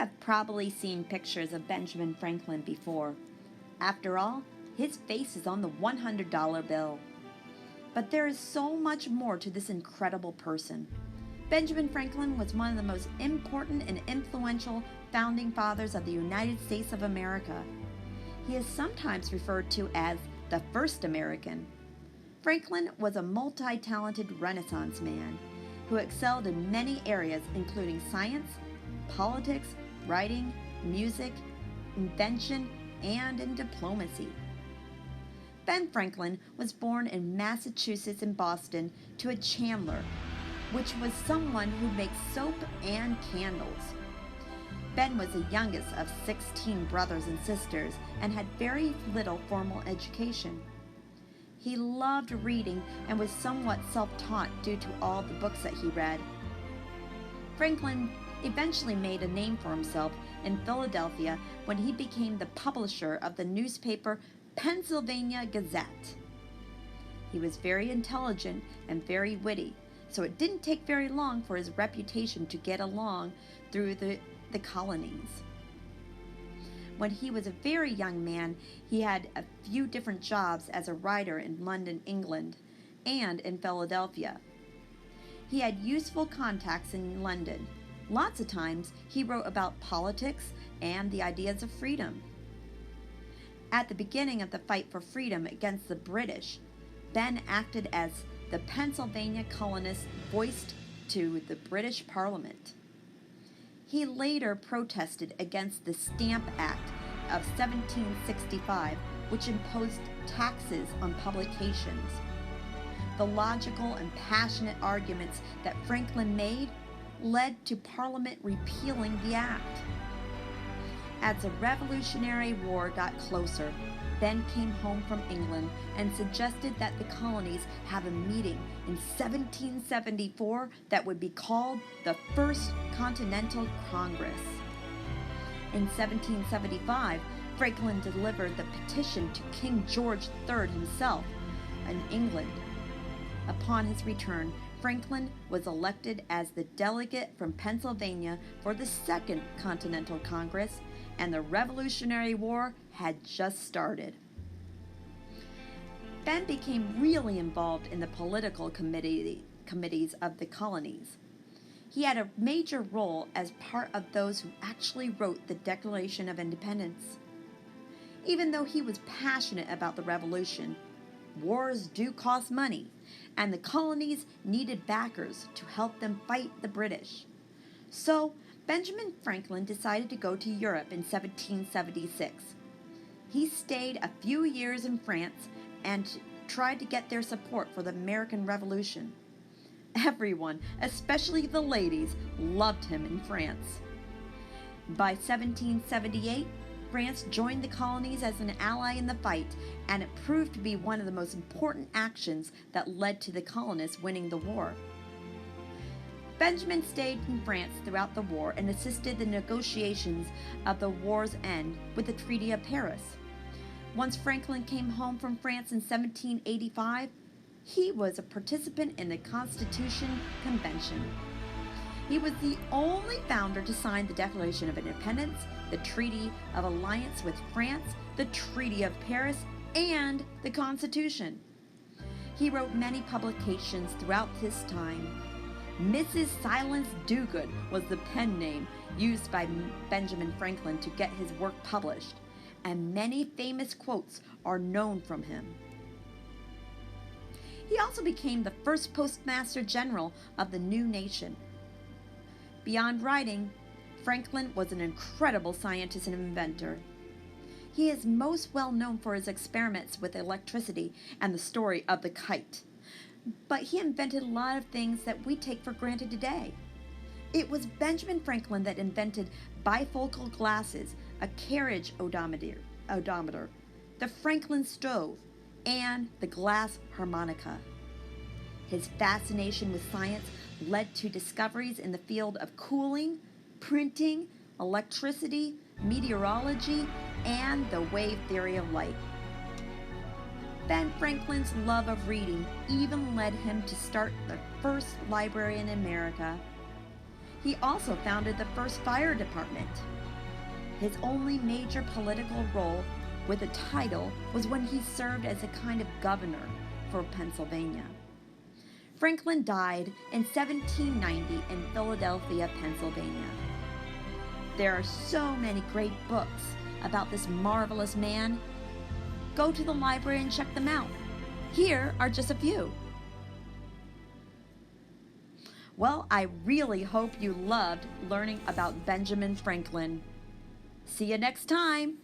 have probably seen pictures of Benjamin Franklin before. After all, his face is on the $100 bill. But there is so much more to this incredible person. Benjamin Franklin was one of the most important and influential founding fathers of the United States of America. He is sometimes referred to as the first American. Franklin was a multi-talented Renaissance man who excelled in many areas including science, politics, writing, music, invention, and in diplomacy. Ben Franklin was born in Massachusetts and Boston to a chandler, which was someone who makes soap and candles. Ben was the youngest of 16 brothers and sisters and had very little formal education. He loved reading and was somewhat self-taught due to all the books that he read. Franklin eventually made a name for himself in Philadelphia when he became the publisher of the newspaper Pennsylvania Gazette. He was very intelligent and very witty, so it didn't take very long for his reputation to get along through the colonies. When he was a very young man, he had a few different jobs as a writer in London, England, and in Philadelphia. He had useful contacts in London. Lots of times, he wrote about politics and the ideas of freedom. At the beginning of the fight for freedom against the British, Ben acted as the Pennsylvania colonist voiced to the British Parliament. He later protested against the Stamp Act of 1765, which imposed taxes on publications. The logical and passionate arguments that Franklin made led to Parliament repealing the act. As the Revolutionary War got closer, Ben came home from England and suggested that the colonies have a meeting in 1774 that would be called the First Continental Congress. In 1775, Franklin delivered the petition to King George III himself in England. Upon his return, Franklin was elected as the delegate from Pennsylvania for the Second Continental Congress, and the Revolutionary War had just started. Ben became really involved in the political committees of the colonies. He had a major role as part of those who actually wrote the Declaration of Independence. Even though he was passionate about the Revolution, wars do cost money, and the colonies needed backers to help them fight the British. So, Benjamin Franklin decided to go to Europe in 1776. He stayed a few years in France and tried to get their support for the American Revolution. Everyone, especially the ladies, loved him in France. By 1778, France joined the colonies as an ally in the fight, and it proved to be one of the most important actions that led to the colonists winning the war. Benjamin stayed in France throughout the war and assisted the negotiations of the war's end with the Treaty of Paris. Once Franklin came home from France in 1785, he was a participant in the Constitution Convention. He was the only founder to sign the Declaration of Independence, the Treaty of Alliance with France, the Treaty of Paris, and the Constitution. He wrote many publications throughout his time. Mrs. Silence Dogood was the pen name used by Benjamin Franklin to get his work published, and many famous quotes are known from him. He also became the first Postmaster General of the new nation. Beyond writing, Franklin was an incredible scientist and inventor. He is most well known for his experiments with electricity and the story of the kite. But he invented a lot of things that we take for granted today. It was Benjamin Franklin that invented bifocal glasses, a carriage odometer, the Franklin stove, and the glass harmonica. His fascination with science led to discoveries in the field of cooling, printing, electricity, meteorology, and the wave theory of light. Ben Franklin's love of reading even led him to start the first library in America. He also founded the first fire department. His only major political role with a title was when he served as a kind of governor for Pennsylvania. Franklin died in 1790 in Philadelphia, Pennsylvania. There are so many great books about this marvelous man. Go to the library and check them out. Here are just a few. Well, I really hope you loved learning about Benjamin Franklin. See you next time.